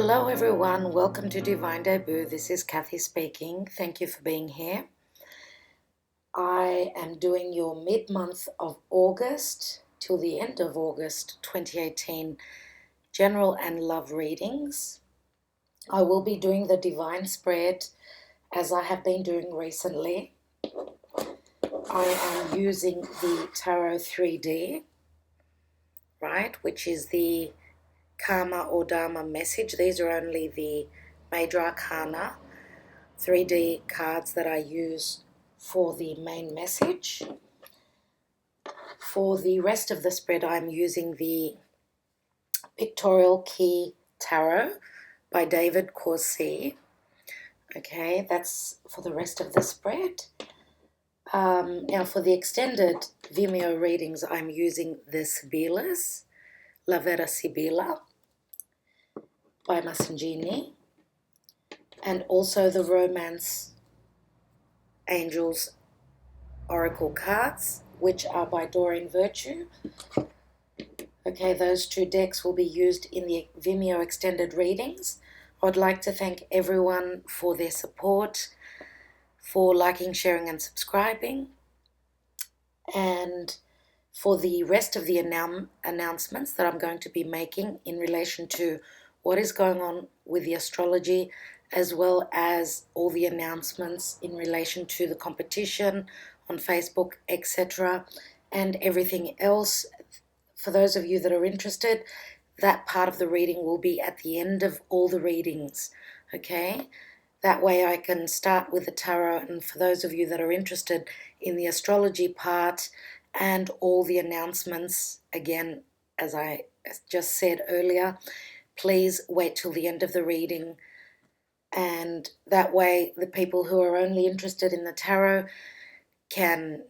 Hello everyone, welcome to Divine Debut. This is Kathy speaking. Thank you for being here. I am doing your mid-month of August till the end of August 2018 general and love readings. I will be doing the divine spread as I have been doing recently. I am using the Tarot 3D, right, which is the Karma or Dharma message. These are only the major arcana 3D cards that I use for the main message. For the rest of the spread, I'm using the Pictorial Key Tarot by David Corsi. Okay, that's for the rest of the spread. Now for the extended Vimeo readings, I'm using the Sibillas, Vera Sibilla by Masenghini, and also the Romance Angels Oracle cards, which are by Doreen Virtue. Okay, those two decks will be used in the Vimeo extended readings. I'd like to thank everyone for their support, for liking, sharing and subscribing, and for the rest of the announcements that I'm going to be making in relation to what is going on with the astrology, as well as all the announcements in relation to the competition on Facebook, etc., and everything else. For those of you that are interested, that part of the reading will be at the end of all the readings, okay? That way I can start with the tarot, and for those of you that are interested in the astrology part and all the announcements, again, as I just said earlier, please wait till the end of the reading, and that way the people who are only interested in the tarot can,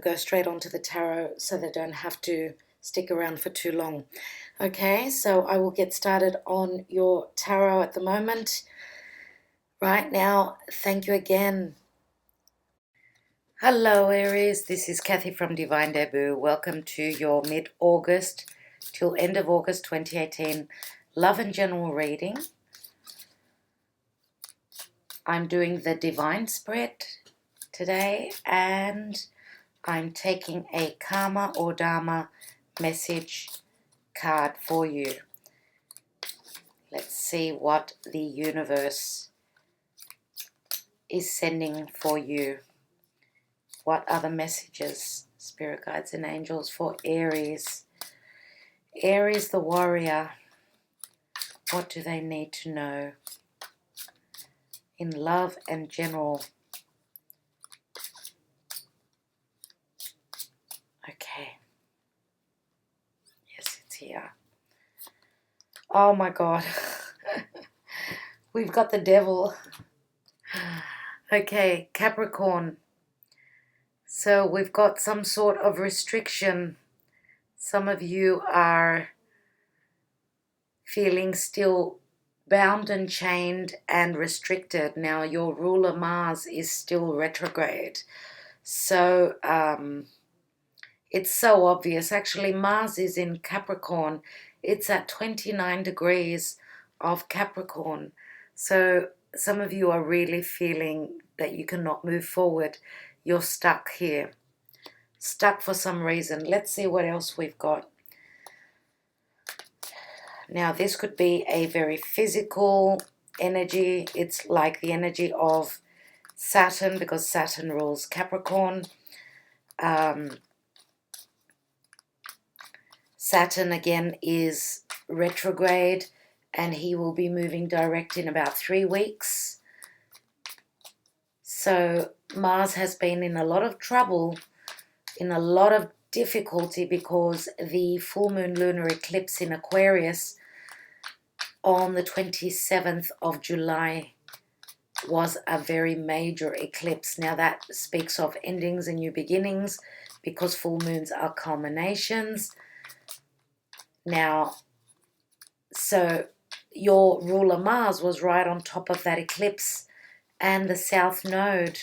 go straight onto the tarot so they don't have to stick around for too long. Okay, so I will get started on your tarot at the moment. Right now, thank you again. Hello Aries, this is Kathy from Divine Debut. Welcome to your mid-August till end of August 2018 love and general reading. I'm doing the divine spread today, and I'm taking a Karma or Dharma message card for you. Let's see what the universe is sending for you. What are the messages, spirit guides and angels, for Aries? Aries the warrior. What do they need to know in love and general? Okay. Yes, it's here. Oh my God. We've got the devil. Okay, Capricorn. So we've got some sort of restriction. Some of you are feeling still bound and chained and restricted. Now your ruler Mars is still retrograde. So it's so obvious. Actually, Mars is in Capricorn. It's at 29 degrees of Capricorn. So some of you are really feeling that you cannot move forward. You're stuck here. Stuck for some reason. Let's see what else we've got. Now, this could be a very physical energy. It's like the energy of Saturn, because Saturn rules Capricorn. Saturn, again, is retrograde, and he will be moving direct in about 3 weeks. So Mars has been in a lot of trouble, in a lot of difficulty, because the full moon lunar eclipse in Aquarius on the 27th of July was a very major eclipse. Now that speaks of endings and new beginnings, because full moons are culminations. Now, so your ruler Mars was right on top of that eclipse and the South Node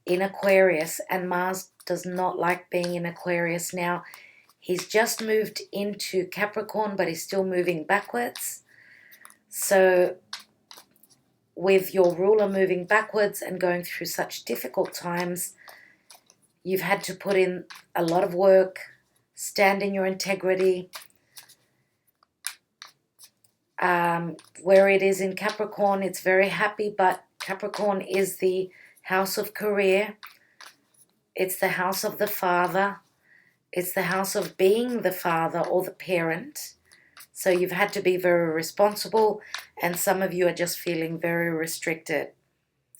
in Aquarius, and Mars does not like being in Aquarius. Now, he's just moved into Capricorn, but he's still moving backwards. So with your ruler moving backwards and going through such difficult times, you've had to put in a lot of work, stand in your integrity. Where it is in Capricorn, it's very happy, but Capricorn is the house of career. It's the house of the father. It's the house of being the father or the parent. So you've had to be very responsible, and some of you are just feeling very restricted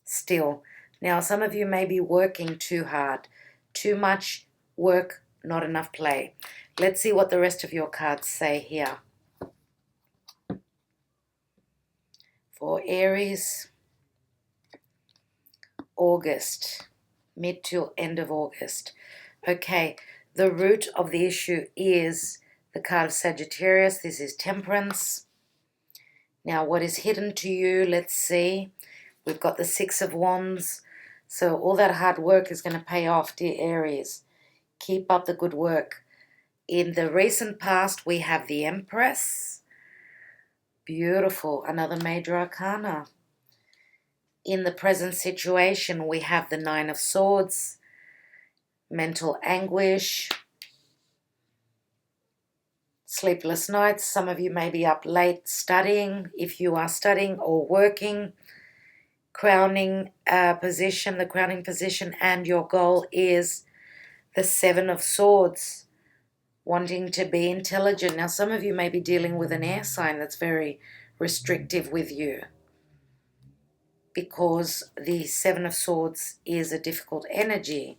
still. Now, some of you may be working too hard. Too much work, not enough play. Let's see what the rest of your cards say here. For Aries, August, mid to end of August. Okay, the root of the issue is the card of Sagittarius. This is Temperance. Now, what is hidden to you? Let's see. We've got the Six of Wands. So all that hard work is going to pay off, dear Aries. Keep up the good work. In the recent past, we have the Empress. Beautiful. Another major arcana. In the present situation, we have the Nine of Swords. Mental anguish. Sleepless nights. Some of you may be up late studying, if you are studying or working. Crowning position, the crowning position, and your goal is the Seven of Swords, wanting to be intelligent. Now, some of you may be dealing with an air sign that's very restrictive with you, because the Seven of Swords is a difficult energy.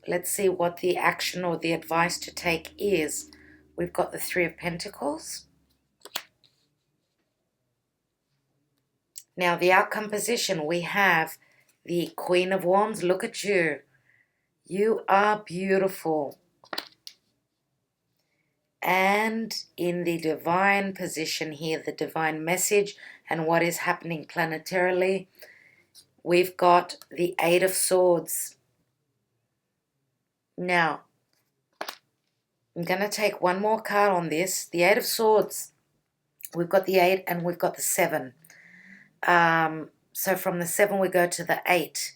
Let's see what the action or the advice to take is. We've got the Three of Pentacles. Now, the outcome position, we have the Queen of Wands. Look at you. You are beautiful. And in the divine position here, the divine message and what is happening planetarily, we've got the Eight of Swords. Now, I'm going to take one more card on this. The Eight of Swords. We've got the 8 and we've got the 7. So from the 7 we go to the 8.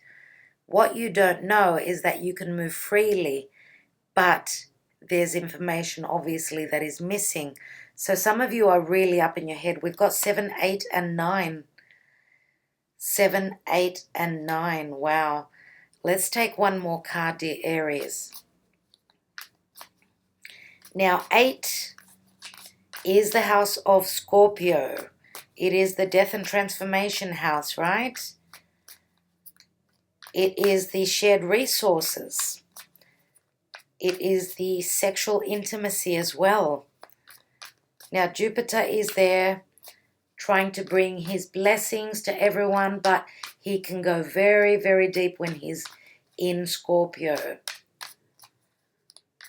What you don't know is that you can move freely, but there's information obviously that is missing. So some of you are really up in your head. We've got 7, 8, and 9. 7, 8, and 9. Wow. Let's take one more card, dear Aries. Now, 8 is the house of Scorpio. It is the death and transformation house, right? It is the shared resources. It is the sexual intimacy as well. Now, Jupiter is there trying to bring his blessings to everyone, but he can go very, very deep when he's in Scorpio.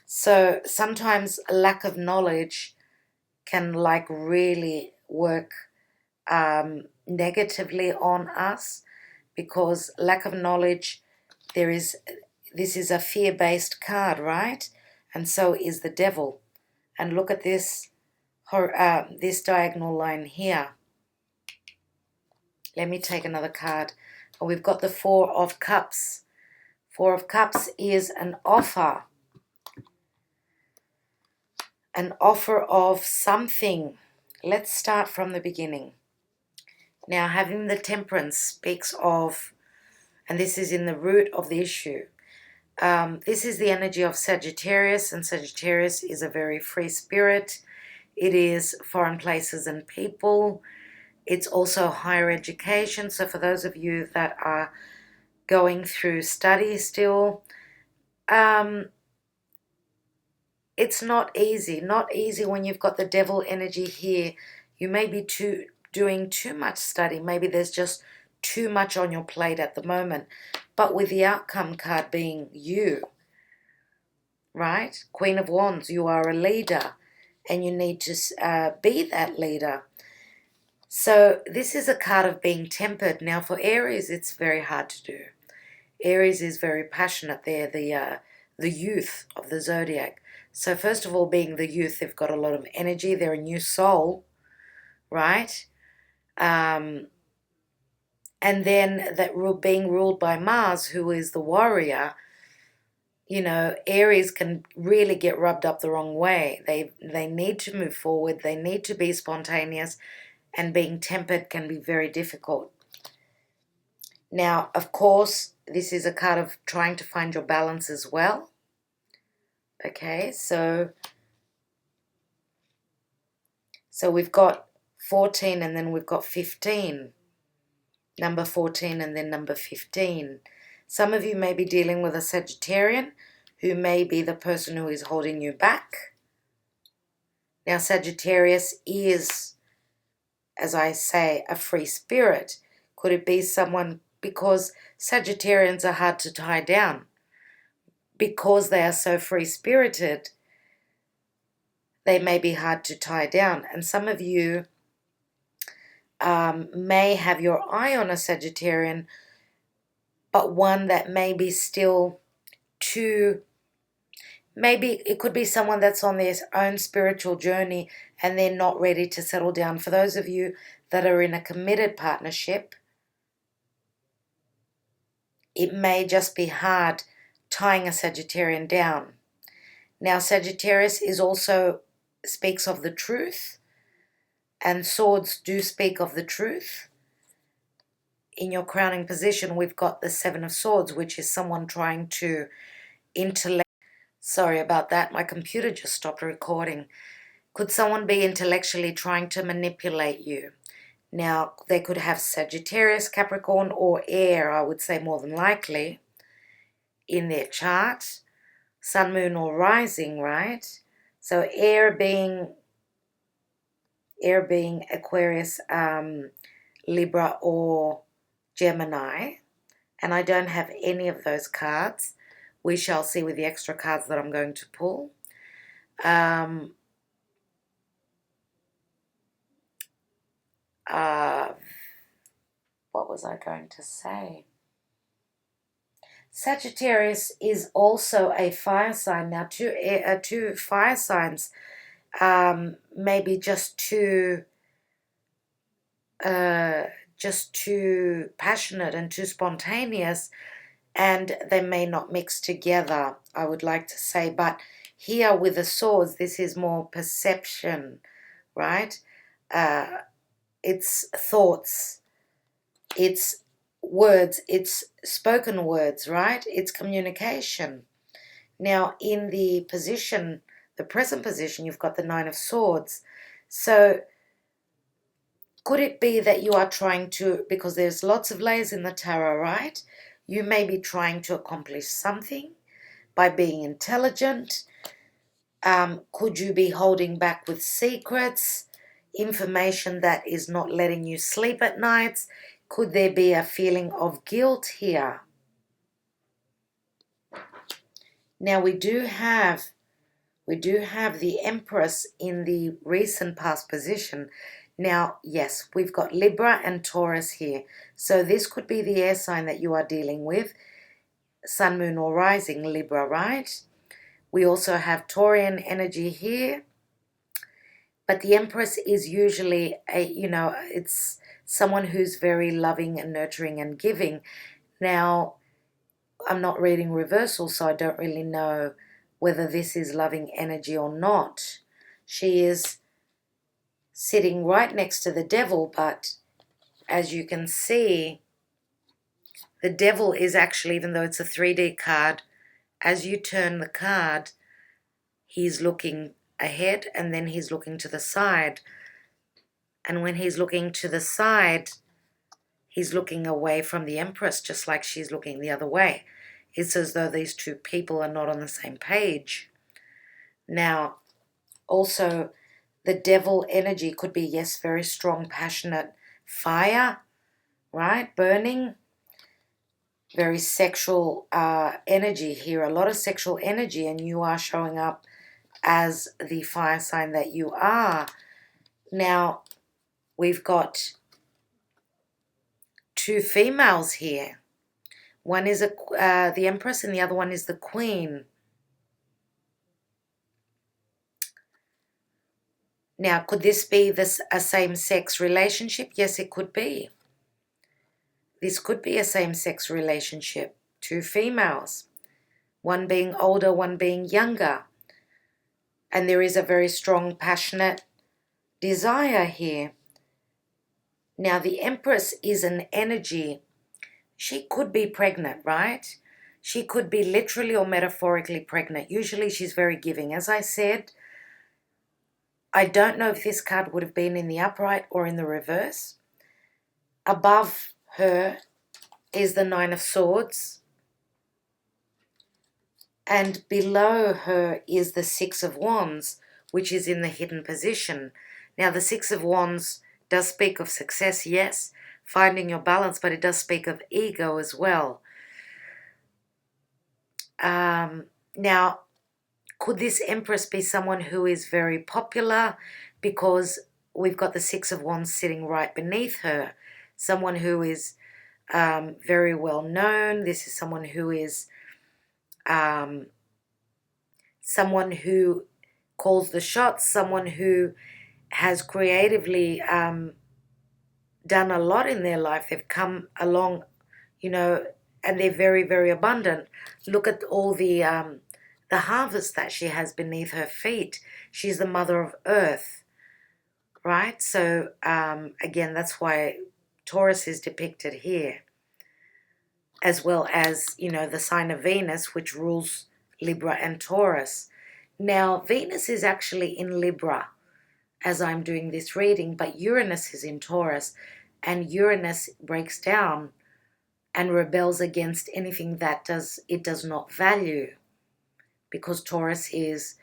So sometimes a lack of knowledge can really work negatively on us, because lack of knowledge, this is a fear-based card, right? And so is the devil. And look at this diagonal line here. Let me take another card. And we've got the Four of Cups. Four of Cups is an offer. An offer of something. Let's start from the beginning. Now, having the Temperance speaks of, and this is in the root of the issue, this is the energy of Sagittarius, and Sagittarius is a very free spirit. It is foreign places and people. It's also higher education. So for those of you that are going through study still, it's not easy. Not easy when you've got the devil energy here. You may be doing too much study. Maybe there's just too much on your plate at the moment. But with the outcome card being you, right? Queen of Wands, you are a leader and you need to be that leader. So this is a card of being tempered. Now for Aries, it's very hard to do. Aries is very passionate. They're the youth of the zodiac. So first of all, being the youth, they've got a lot of energy. They're a new soul. right? And then that being ruled by Mars, who is the warrior, you know, Aries can really get rubbed up the wrong way. They need to move forward. They need to be spontaneous, and being tempered can be very difficult. Now, of course, this is a card of trying to find your balance as well. Okay, so we've got 14 and then we've got 15. Number 14 and then number 15. Some of you may be dealing with a Sagittarian who may be the person who is holding you back. Now, Sagittarius is, as I say, a free spirit. Could it be someone, because Sagittarians are hard to tie down, because they are so free-spirited, they may be hard to tie down. And some of you may have your eye on a Sagittarian, but one that may be still too, maybe it could be someone that's on their own spiritual journey and they're not ready to settle down. For those of you that are in a committed partnership, it may just be hard tying a Sagittarian down. Now, Sagittarius is also speaks of the truth, and swords do speak of the truth. In your crowning position, we've got the Seven of Swords, which is someone trying to Sorry about that, my computer just stopped recording. Could someone be intellectually trying to manipulate you? Now, they could have Sagittarius, Capricorn, or air, I would say more than likely, in their chart. Sun, moon, or rising, right? So air being Aquarius, Libra, or Gemini. And I don't have any of those cards. We shall see with the extra cards that I'm going to pull. What was I going to say? Sagittarius is also a fire sign. Now, two fire signs maybe just too passionate and too spontaneous, and they may not mix together, I would like to say. But here with the swords, this is more perception, right? It's thoughts, it's words, it's spoken words, right? It's communication. Now, in the position, the present position, you've got the Nine of Swords. So could it be that you are trying to, because there's lots of layers in the tarot, right? You may be trying to accomplish something by being intelligent. Could you be holding back with secrets, information that is not letting you sleep at nights? Could there be a feeling of guilt here? Now, we do have the Empress in the recent past position. Now, yes, we've got Libra and Taurus here. So this could be the air sign that you are dealing with. Sun, moon, or rising, Libra, right? We also have Taurian energy here. But the Empress is usually it's someone who's very loving and nurturing and giving. Now, I'm not reading reversal, so I don't really know whether this is loving energy or not. She is sitting right next to the Devil, but as you can see, the Devil is actually, even though it's a 3D card, as you turn the card, he's looking ahead and then he's looking to the side. And when he's looking to the side, he's looking away from the Empress, just like she's looking the other way. It's as though these two people are not on the same page. Now, also, the Devil energy could be, yes, very strong, passionate fire, right? Burning. Very sexual energy here, a lot of sexual energy, and you are showing up as the fire sign that you are. Now, we've got two females here. One is the Empress and the other one is the Queen. Now, could this be a same-sex relationship? Yes, it could be. This could be a same-sex relationship. Two females, one being older, one being younger. And there is a very strong, passionate desire here. Now, the Empress is an energy. She could be pregnant, right? She could be literally or metaphorically pregnant. Usually she's very giving. As I said, I don't know if this card would have been in the upright or in the reverse. Above her is the Nine of Swords. And below her is the Six of Wands, which is in the hidden position. Now, the Six of Wands does speak of success, yes, finding your balance, but it does speak of ego as well. Now, could this Empress be someone who is very popular because we've got the Six of Wands sitting right beneath her? Someone who is very well known. This is someone who is someone who calls the shots, someone who has creatively done a lot in their life. They've come along, you know, and they're very, very abundant. Look at all the harvest that she has beneath her feet. She's the mother of earth, right? So again, that's why Taurus is depicted here, as well as, you know, the sign of Venus, which rules Libra and Taurus. Now, Venus is actually in Libra as I'm doing this reading, but Uranus is in Taurus, and Uranus breaks down and rebels against anything that it does not value, because Taurus is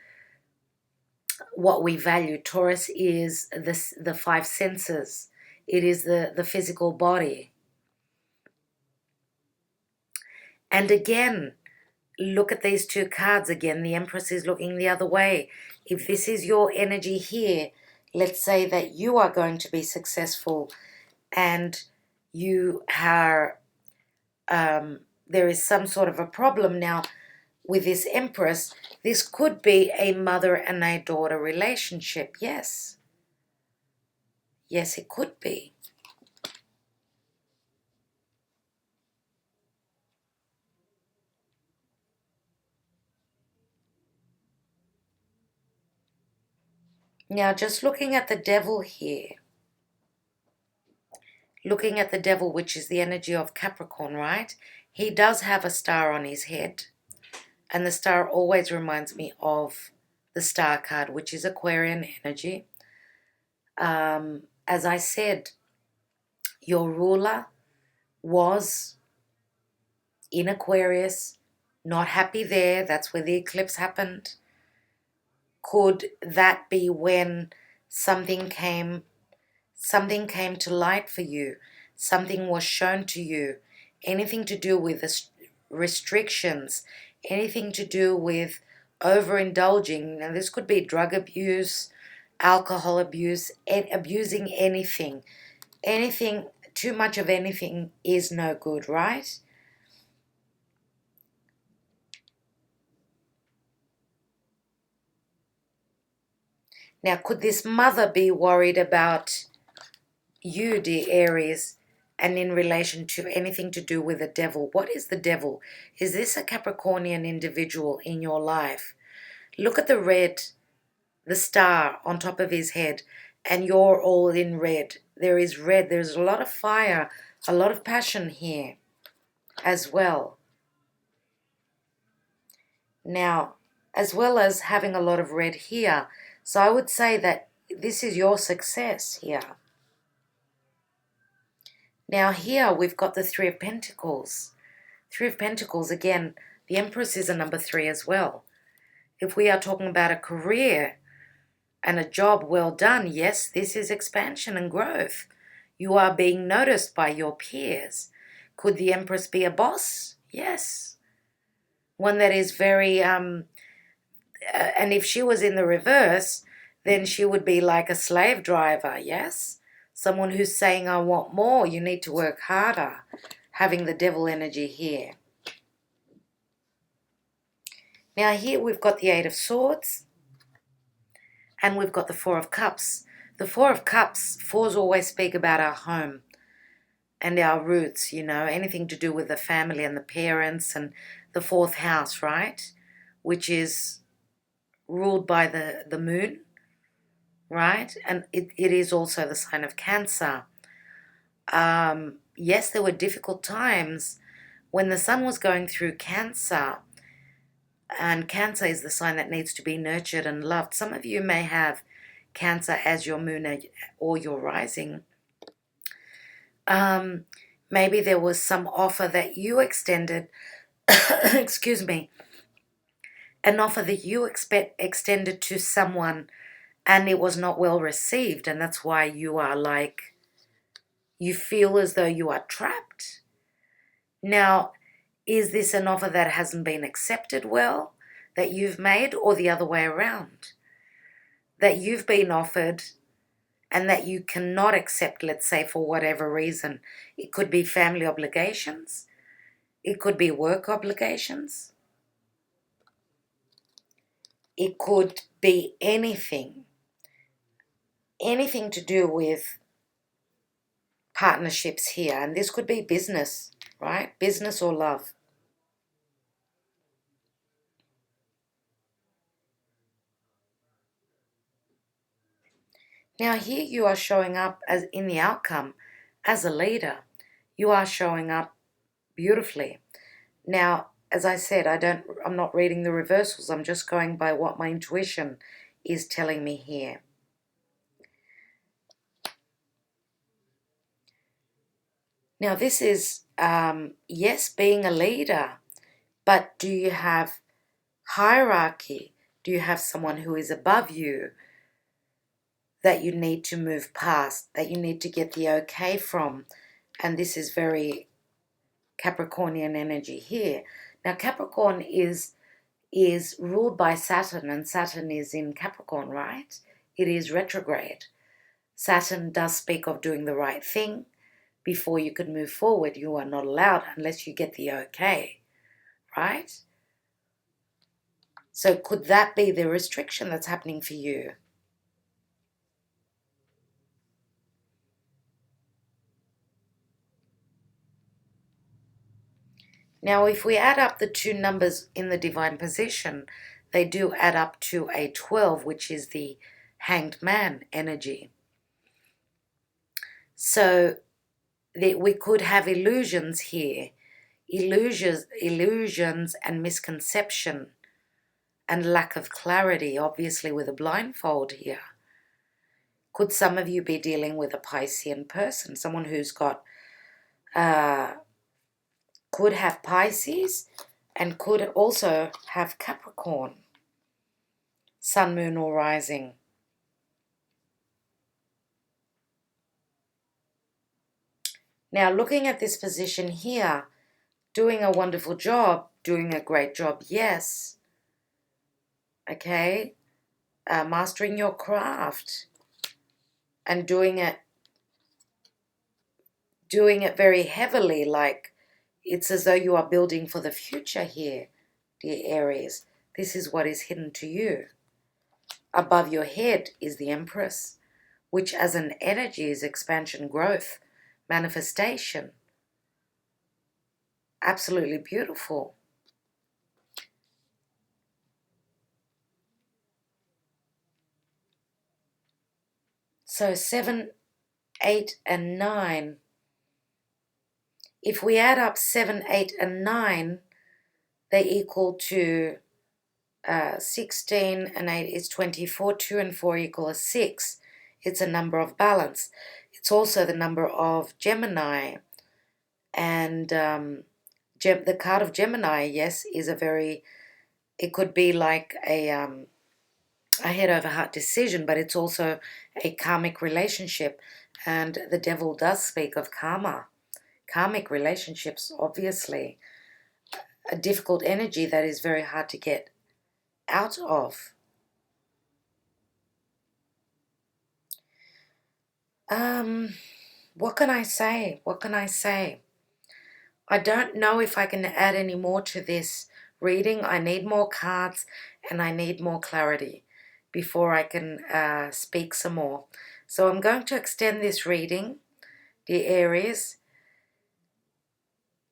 what we value. Taurus is the five senses. It is the physical body. And again, look at these two cards again. The Empress is looking the other way. If this is your energy here, let's say that you are going to be successful and you are, there is some sort of a problem now with this Empress. This could be a mother and a daughter relationship. Yes. Yes, it could be. Now, just looking at the Devil here, looking at the Devil, which is the energy of Capricorn, right? He does have a star on his head, and the star always reminds me of the Star card, which is Aquarian energy. As I said, your ruler was in Aquarius, not happy there. That's where the eclipse happened. Could that be when something came to light for you? Something was shown to you. Anything to do with the restrictions, anything to do with overindulging. Now, this could be drug abuse, alcohol abuse, abusing anything. Anything, too much of anything is no good, right? Now, could this mother be worried about you, dear Aries, and in relation to anything to do with the Devil? What is the Devil? Is this a Capricornian individual in your life? Look at the red, the star on top of his head, and you're all in red. There is red. There's a lot of fire, a lot of passion here as well. Now, as well as having a lot of red here, so I would say that this is your success here. Now here we've got the Three of Pentacles. Three of Pentacles, again, the Empress is a number 3 as well. If we are talking about a career and a job well done, yes, this is expansion and growth. You are being noticed by your peers. Could the Empress be a boss? Yes. One that is very, and if she was in the reverse, then she would be like a slave driver, yes? Someone who's saying, I want more, you need to work harder, having the Devil energy here. Now here we've got the Eight of Swords. And we've got the Four of Cups. The Four of Cups, fours always speak about our home and our roots, you know, anything to do with the family and the parents, and the fourth house, right? Which is ruled by the moon, right? And it is also the sign of Cancer. Yes, there were difficult times when the sun was going through Cancer, and Cancer is the sign that needs to be nurtured and loved. Some of you may have Cancer as your moon or your rising. Maybe there was some offer that you extended, excuse me, an offer that you extended to someone, and it was not well received, and that's why you are like, you feel as though you are trapped. Now, is this an offer that hasn't been accepted well, that you've made, or the other way around? That you've been offered and that you cannot accept, let's say, for whatever reason. It could be family obligations. It could be work obligations. It could be anything. Anything to do with partnerships here. And this could be business, right? Business or love. Now here you are showing up as in the outcome as a leader. You are showing up beautifully. Now, as I said, I'm not reading the reversals. I'm just going by what my intuition is telling me here. Now this is, yes, being a leader, but do you have hierarchy? Do you have someone who is above you that you need to move past, that you need to get the okay from? And this is very Capricornian energy here. Now Capricorn is ruled by Saturn, and Saturn is in Capricorn, right? It is retrograde. Saturn does speak of doing the right thing before you can move forward. You are not allowed unless you get the okay, right? So could that be the restriction that's happening for you? Now, if we add up the two numbers in the divine position, they do add up to a 12, which is the Hanged Man energy. So we could have illusions here, illusions and misconception and lack of clarity, obviously with a blindfold here. Could some of you be dealing with a Piscean person, someone who's got, could have Pisces and could also have Capricorn, sun, moon or rising. Now looking at this position here, doing a wonderful job, doing a great job, yes. Okay, mastering your craft and doing it very heavily, like it's as though you are building for the future here, dear Aries. This is what is hidden to you. Above your head is the Empress, which as an energy is expansion, growth, manifestation. Absolutely beautiful. So 7, 8, and 9. If we add up 7, 8, and 9, they equal to 16 and 8 is 24. 2 and 4 equal a 6. It's a number of balance. It's also the number of Gemini. And the card of Gemini, yes, is a very, it could be like a head over heart decision, but it's also a karmic relationship. And the devil does speak of karma. Karmic relationships, obviously, a difficult energy that is very hard to get out of. What can I say? What can I say? I don't know if I can add any more to this reading. I need more cards and I need more clarity. before I can speak some more. So I'm going to extend this reading, dear Aries,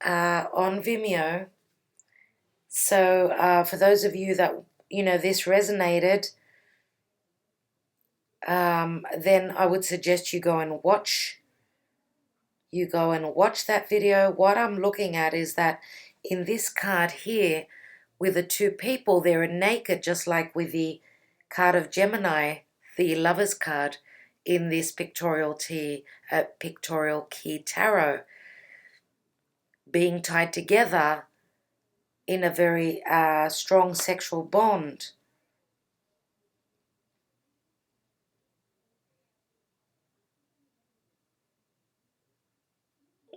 on Vimeo. So for those of you that, this resonated, then I would suggest you go and watch that video. What I'm looking at is that in this card here, with the two people, they're naked, just like with the card of Gemini, the Lover's card, in this Pictorial Key Tarot, being tied together in a very strong sexual bond.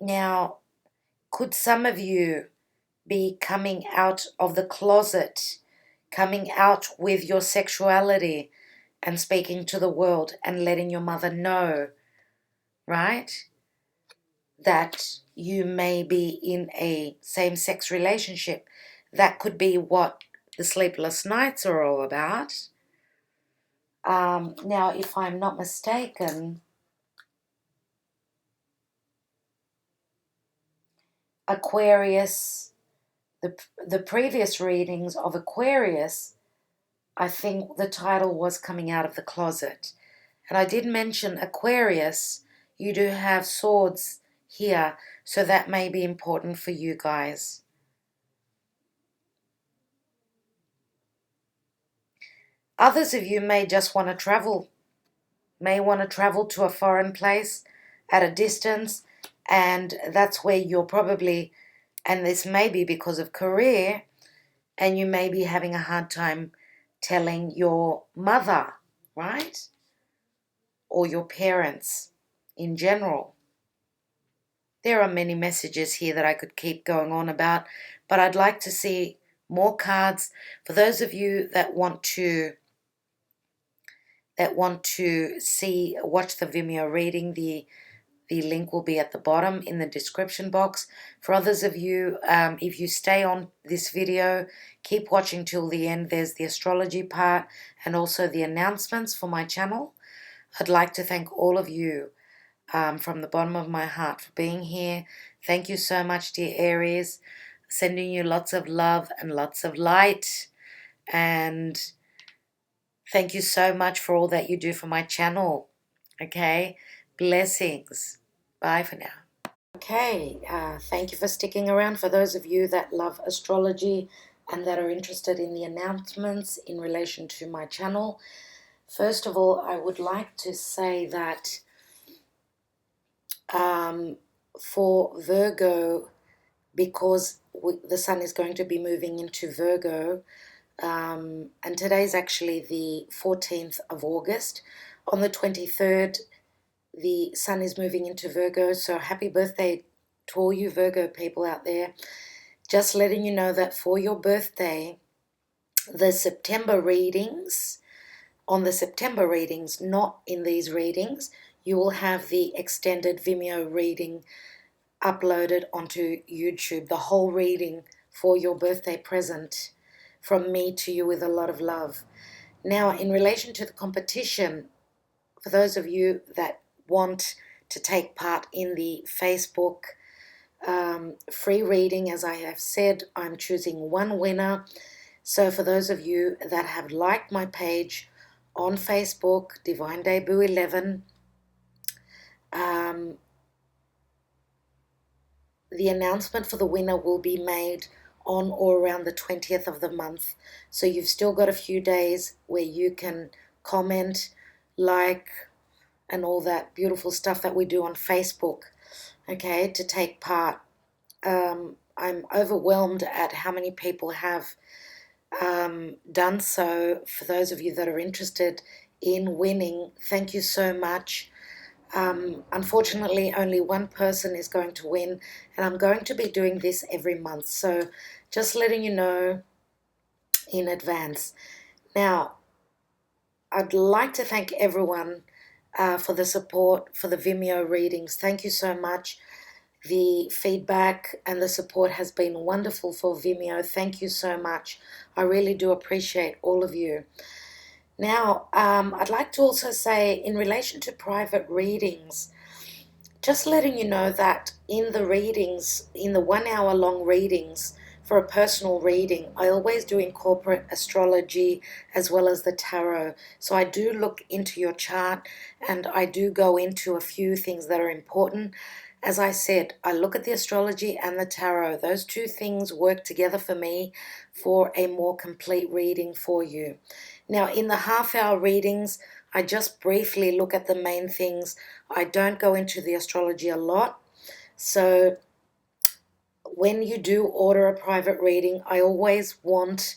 Now, could some of you be coming out of the closet, coming out with your sexuality and speaking to the world and letting your mother know, right, that you may be in a same-sex relationship? That could be what the sleepless nights are all about. Now, if I'm not mistaken, Aquarius, the previous readings of Aquarius, I think the title was Coming Out of the Closet. And I did mention Aquarius, you do have swords here, so that may be important for you guys. Others of you may just want to travel, to a foreign place at a distance, and that's where you're probably, and this may be because of career, and you may be having a hard time telling your mother, right? Or your parents in general. There are many messages here that I could keep going on about, but I'd like to see more cards. For those of you that want to watch the Vimeo reading, the link will be at the bottom in the description box. For others of you, if you stay on this video, keep watching till the end. There's the astrology part and also the announcements for my channel. I'd like to thank all of you from the bottom of my heart for being here. Thank you so much, dear Aries. Sending you lots of love and lots of light. And thank you so much for all that you do for my channel. Okay? Blessings. Bye for now. Okay, thank you for sticking around. For those of you that love astrology and that are interested in the announcements in relation to my channel, first of all, I would like to say that for Virgo, because the sun is going to be moving into Virgo, and today's actually the 14th of August. On the 23rd, the sun is moving into Virgo, so happy birthday to all you Virgo people out there. Just letting you know that for your birthday, the September readings, on the September readings, not in these readings, you will have the extended Vimeo reading uploaded onto YouTube, the whole reading for your birthday present from me to you with a lot of love. Now, in relation to the competition, for those of you that want to take part in the Facebook free reading, as I have said, I'm choosing one winner. So for those of you that have liked my page on Facebook, Divine Debut 11, the announcement for the winner will be made on or around the 20th of the month. So you've still got a few days where you can comment, like, and all that beautiful stuff that we do on Facebook, okay, to take part. I'm overwhelmed at how many people have done so. For those of you that are interested in winning, thank you so much. Unfortunately, only one person is going to win, and I'm going to be doing this every month, so just letting you know in advance. Now, I'd like to thank everyone for the support for the Vimeo readings. Thank you so much. The feedback and the support has been wonderful for Vimeo. Thank you so much. I really do appreciate all of you. Now, I'd like to also say, in relation to private readings, just letting you know that in the readings, in the 1 hour long readings for a personal reading, I always do incorporate astrology as well as the tarot. So I do look into your chart and I do go into a few things that are important. As I said, I look at the astrology and the tarot. Those two things work together for me for a more complete reading for you. Now, in the half-hour readings, I just briefly look at the main things. I don't go into the astrology a lot. So when you do order a private reading, I always want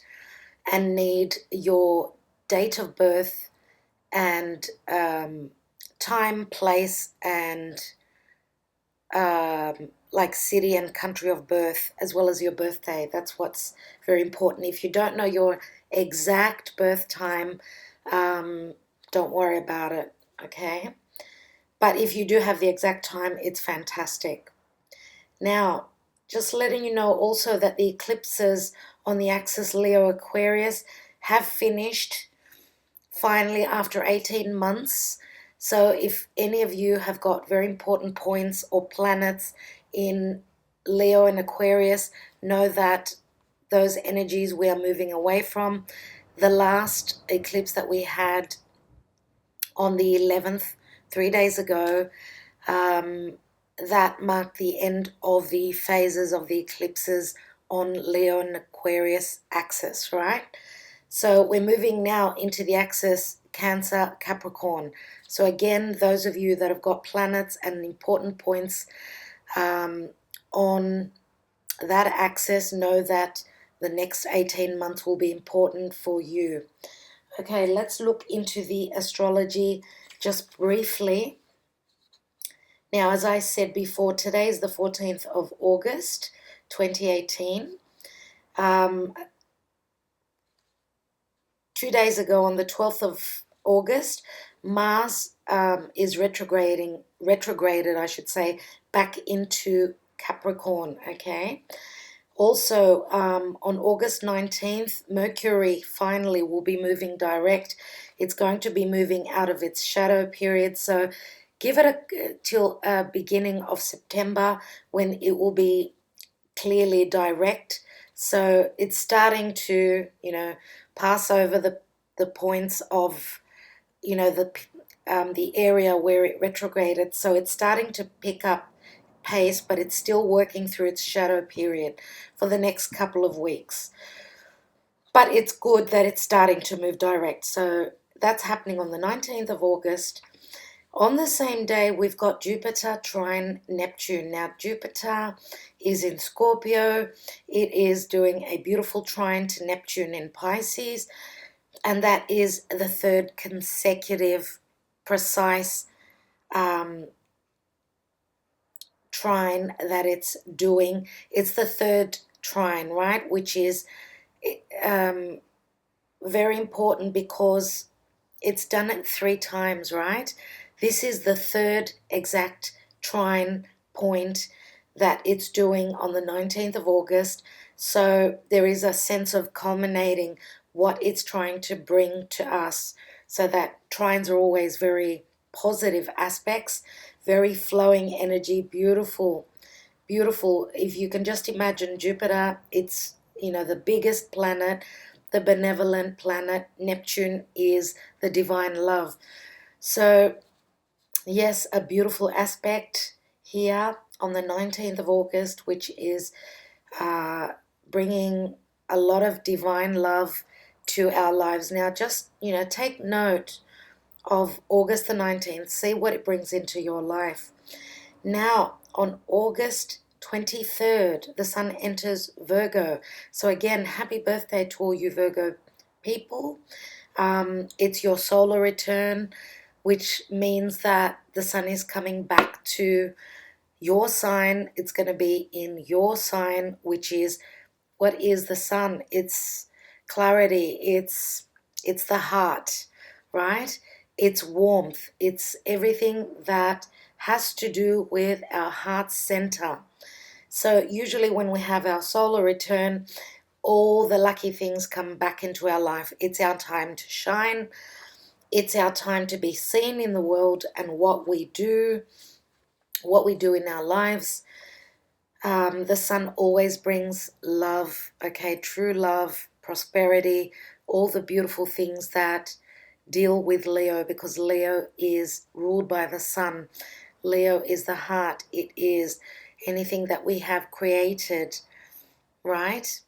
and need your date of birth and time, place, and like city and country of birth, as well as your birthday. That's what's very important. If you don't know your exact birth time, don't worry about it, okay? But if you do have the exact time, it's fantastic. Now, just letting you know also that the eclipses on the axis Leo Aquarius have finished finally after 18 months. So if any of you have got very important points or planets in Leo and Aquarius, know that those energies we are moving away from. The last eclipse that we had on the 11th, 3 days ago, that marked the end of the phases of the eclipses on Leo and Aquarius axis, right? So we're moving now into the axis Cancer, Capricorn. So again, those of you that have got planets and important points on that axis, know that the next 18 months will be important for you. Okay, let's look into the astrology just briefly. Now, as I said before, today is the 14th of August, 2018. 2 days ago, on the 12th of August, Mars is retrograded, I should say, back into Capricorn, okay? Also, on August 19th, Mercury finally will be moving direct. It's going to be moving out of its shadow period, so give it till beginning of September when it will be clearly direct. So it's starting to, pass over the points of, the area where it retrograded. So it's starting to pick up pace, but it's still working through its shadow period for the next couple of weeks. But it's good that it's starting to move direct. So that's happening on the 19th of August. On the same day, we've got Jupiter trine Neptune. Now, Jupiter is in Scorpio. It is doing a beautiful trine to Neptune in Pisces, and that is the third consecutive precise trine that it's doing. It's the third trine, right, which is very important because it's done it 3 times, right? This is the third exact trine point that it's doing on the 19th of August. So there is a sense of culminating what it's trying to bring to us. So that trines are always very positive aspects, very flowing energy, beautiful, beautiful. If you can just imagine Jupiter, it's, the biggest planet, the benevolent planet. Neptune is the divine love. So yes, a beautiful aspect here on the 19th of August, which is bringing a lot of divine love to our lives. Now, just, take note of August the 19th. See what it brings into your life. Now, on August 23rd, the sun enters Virgo. So again, happy birthday to all you Virgo people. It's your solar return, which means that the sun is coming back to your sign. It's going to be in your sign, which is, what is the sun? It's clarity. It's the heart, right? It's warmth. It's everything that has to do with our heart center. So usually when we have our solar return, all the lucky things come back into our life. It's our time to shine. It's our time to be seen in the world, and what we do in our lives. The sun always brings love, okay, true love, prosperity, all the beautiful things that deal with Leo, because Leo is ruled by the sun. Leo is the heart. It is anything that we have created, right?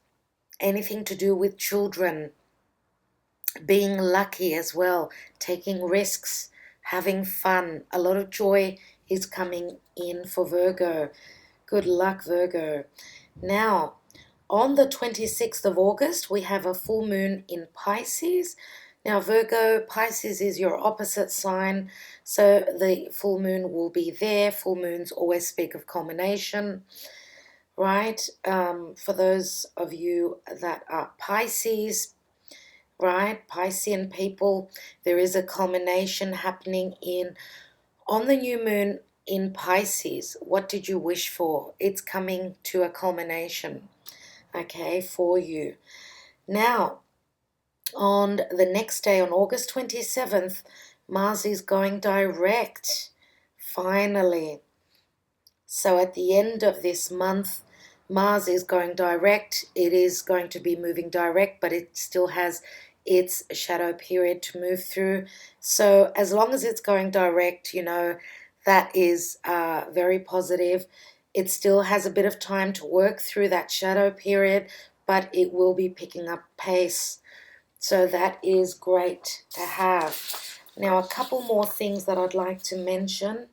Anything to do with children, being lucky as well, taking risks, having fun. A lot of joy is coming in for Virgo. Good luck, Virgo. Now, on the 26th of August, we have a full moon in Pisces. Now, Virgo, Pisces is your opposite sign, so the full moon will be there. Full moons always speak of culmination, right? For those of you that are Pisces, right, Piscean people, there is a culmination happening on the new moon in Pisces. What did you wish for? It's coming to a culmination, okay, for you. Now, on the next day, on August 27th, Mars is going direct, finally. So at the end of this month, Mars is going direct. It is going to be moving direct, but it still has its shadow period to move through. So as long as it's going direct, that is very positive. It still has a bit of time to work through that shadow period, but it will be picking up pace. So that is great to have. Now, a couple more things that I'd like to mention.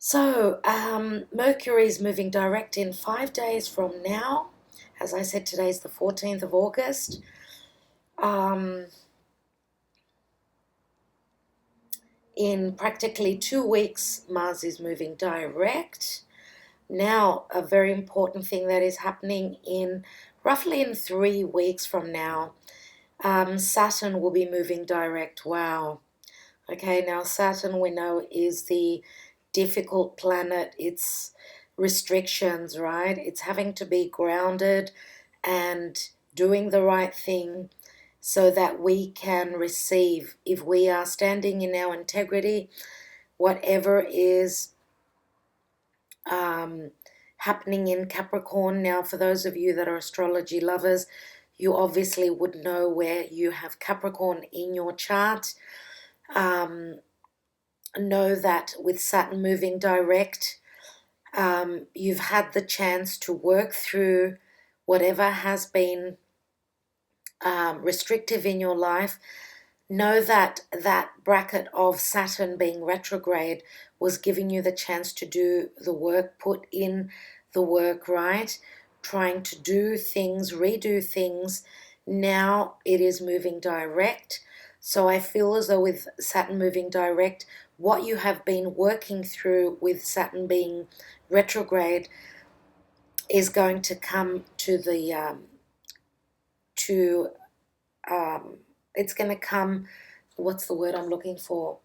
So, Mercury is moving direct in 5 days from now. As I said, today's the 14th of August. In practically 2 weeks, Mars is moving direct. Now, a very important thing that is happening roughly in 3 weeks from now, Saturn will be moving direct. Wow. Okay, now Saturn, we know, is the difficult planet. It's restrictions, right? It's having to be grounded and doing the right thing so that we can receive. If we are standing in our integrity, whatever is happening in Capricorn. Now, for those of you that are astrology lovers, you obviously would know where you have Capricorn in your chart. Know that with Saturn moving direct, you've had the chance to work through whatever has been restrictive in your life. Know that that bracket of Saturn being retrograde was giving you the chance to do the work, put in the work, right? Trying to do things, redo things. Now it is moving direct. So I feel as though with Saturn moving direct, what you have been working through with Saturn being retrograde is going to come to the it's going to come, what's the word I'm looking for?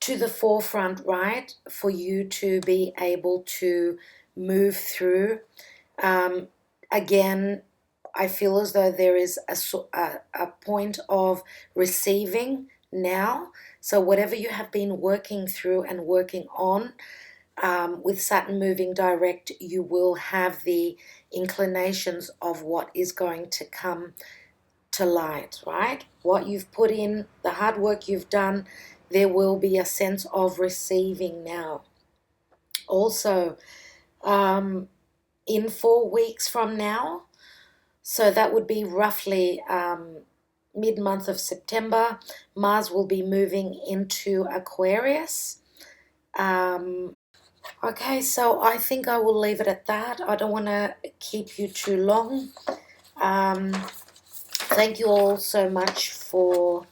To the forefront, right? For you to be able to move through. Again, I feel as though there is a point of receiving now. So whatever you have been working through and working on, with Saturn moving direct, you will have the inclinations of what is going to come to light, right? What you've put in, the hard work you've done, there will be a sense of receiving now. Also, in 4 weeks from now, so that would be roughly mid-month of September, Mars will be moving into Aquarius. Okay, so I think I will leave it at that. I don't want to keep you too long. Thank you all so much for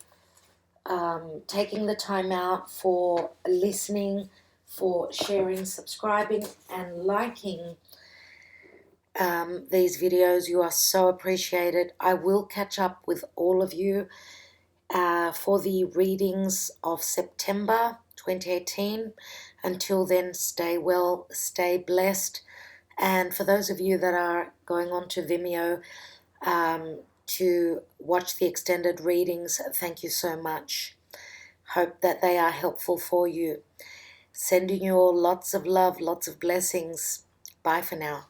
taking the time out, for listening, for sharing, subscribing, and liking these videos. You are so appreciated. I will catch up with all of you for the readings of September 2018. Until then, stay well, stay blessed, And for those of you that are going on to Vimeo to watch the extended readings, thank you so much. Hope that they are helpful for you. Sending you all lots of love, lots of blessings. Bye for now.